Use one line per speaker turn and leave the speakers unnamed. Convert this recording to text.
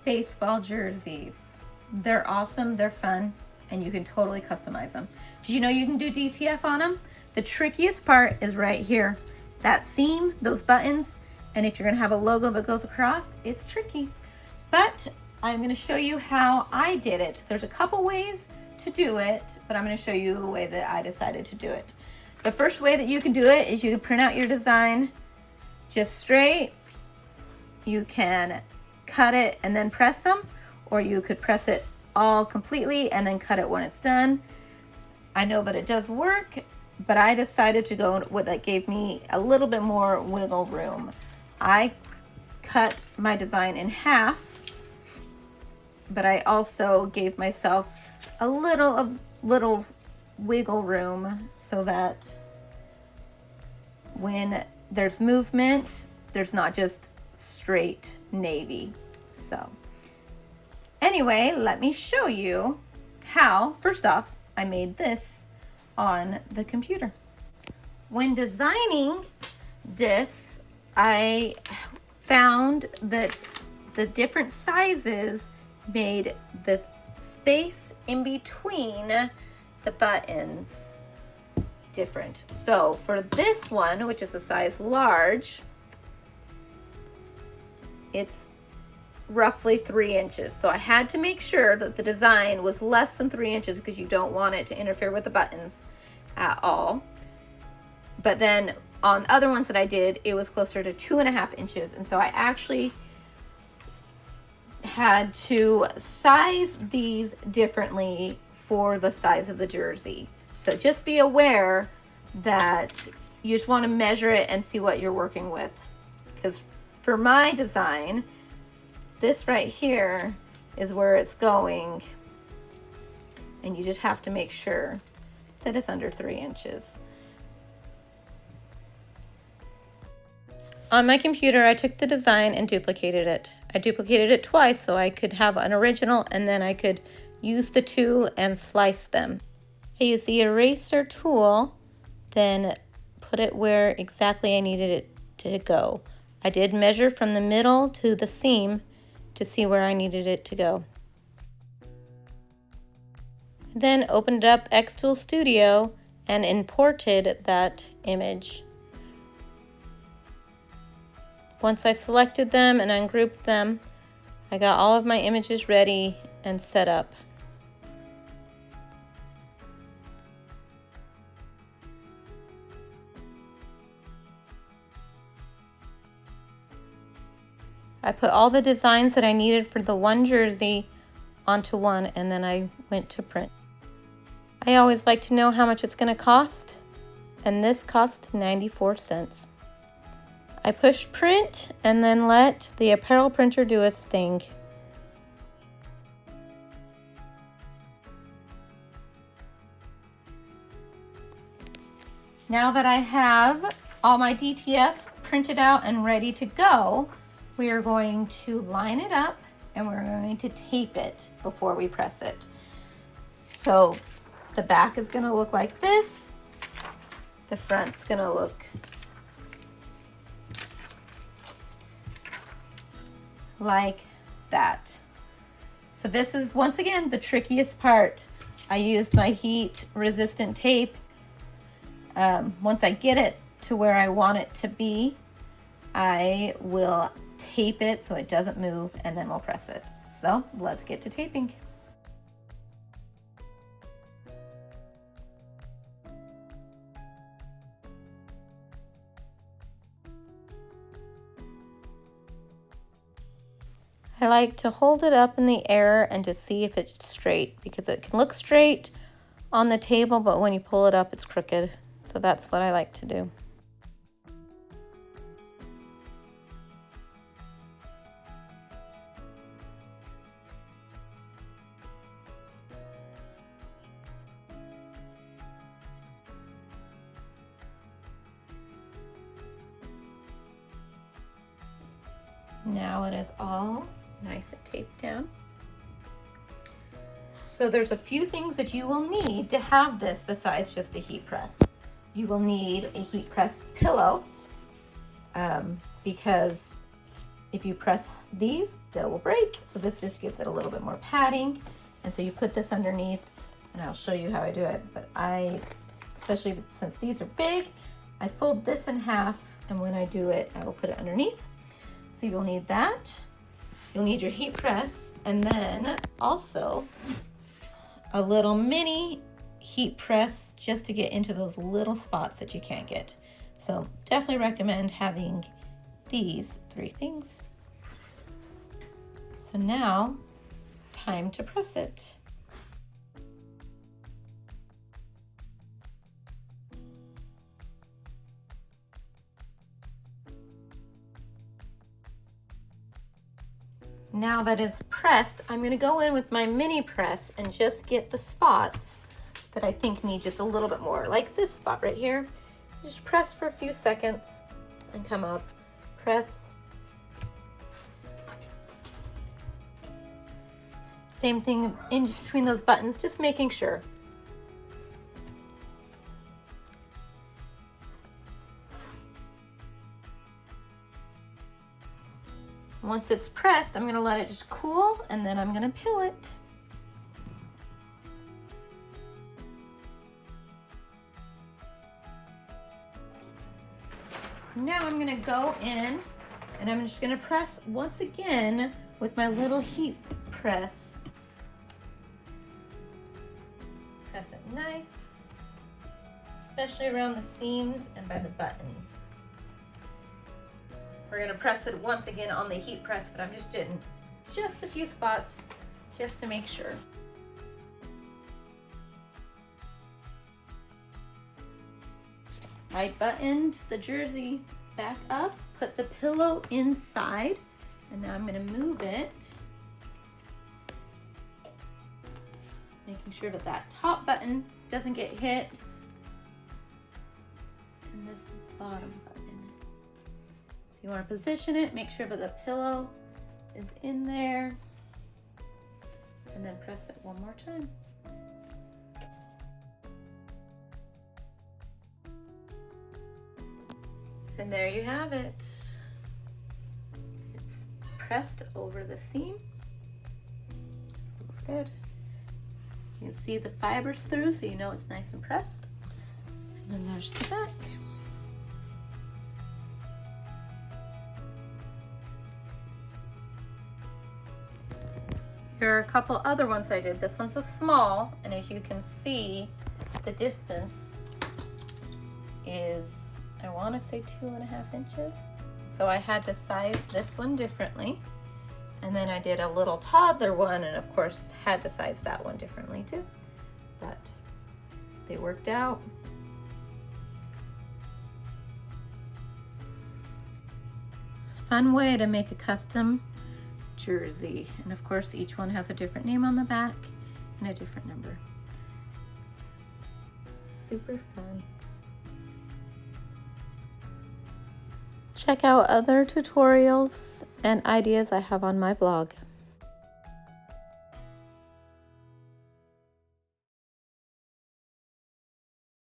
baseball jerseys. They're awesome, they're fun, and you can totally customize them. Did you know you can do DTF on them? The trickiest part is right here. That seam, those buttons, and if you're gonna have a logo that goes across, it's tricky. But I'm gonna show you how I did it. There's a couple ways to do it, but I'm gonna show you a way that I decided to do it. The first way that you can do it is you can print out your design just straight. You can cut it and then press them, or you could press it all completely and then cut it when it's done. I know that it does work, but I decided to go with that gave me a little bit more wiggle room. I cut my design in half, but I also gave myself a little wiggle room so that when there's movement, there's not just straight navy. So anyway, let me show you how, first off, I made this on the computer. When designing this, I found that the different sizes made the space in between the buttons different. So for this one, which is a size large, it's roughly 3 inches. So I had to make sure that the design was less than 3 inches because you don't want it to interfere with the buttons at all. But then on other ones that I did, it was closer to 2.5 inches. And so I actually had to size these differently for the size of the jersey. So just be aware that you just want to measure it and see what you're working with. Because for my design, this right here is where it's going, and you just have to make sure that it's under 3 inches. On my computer, I took the design and duplicated it. I duplicated it twice so I could have an original, and then I could use the two and slice them. I used the eraser tool, then put it where exactly I needed it to go. I did measure from the middle to the seam to see where I needed it to go. Then opened up Xtool Studio and imported that image. Once I selected them and ungrouped them, I got all of my images ready and set up. I put all the designs that I needed for the one jersey onto one, and then I went to print. I always like to know how much it's going to cost, and this cost 94 cents. I pushed print and then let the apparel printer do its thing. Now that I have all my DTF printed out and ready to go, we are going to line it up and we're going to tape it before we press it. So the back is going to look like this. The front's going to look like that. So this is, once again, the trickiest part. I used my heat resistant tape. Once I get it to where I want it to be, I will tape it so it doesn't move, and then we'll press it. So let's get to taping. I like to hold it up in the air and to see if it's straight, because it can look straight on the table, but when you pull it up, it's crooked. So that's what I like to do. Now it is all nice and taped down. So there's a few things that you will need to have this besides just a heat press. You will need a heat press pillow because if you press these, they will break. So this just gives it a little bit more padding. And so you put this underneath, and I'll show you how I do it. But especially since these are big, I fold this in half, and when I do it, I will put it underneath. So you'll need that. You'll need your heat press, and then also a little mini heat press just to get into those little spots that you can't get. So definitely recommend having these 3 things. So now, time to press it. Now that it's pressed, I'm going to go in with my mini press and just get the spots that I think need just a little bit more, like this spot right here. Just press for a few seconds and come up, press. Same thing in between those buttons, just making sure. Once it's pressed, I'm gonna let it just cool, and then I'm gonna peel it. Now I'm gonna go in, and I'm just gonna press once again with my little heat press. Press it nice, especially around the seams and by the buttons. We're gonna press it once again on the heat press, but I'm just doing just a few spots just to make sure. I buttoned the jersey back up, put the pillow inside, and now I'm gonna move it, making sure that that top button doesn't get hit, and this bottom button. So you want to position it, make sure that the pillow is in there, and then press it one more time. And there you have it. It's pressed over the seam. Looks good. You can see the fibers through, so you know it's nice and pressed. And then there's the back. Here are a couple other ones I did. This one's a small, and as you can see, the distance is, I want to say 2.5 inches. So I had to size this one differently. And then I did a little toddler one, and of course had to size that one differently too. But they worked out. Fun way to make a custom jersey. And of course each one has a different name on the back and a different number. Super fun. Check out other tutorials and ideas I have on my blog.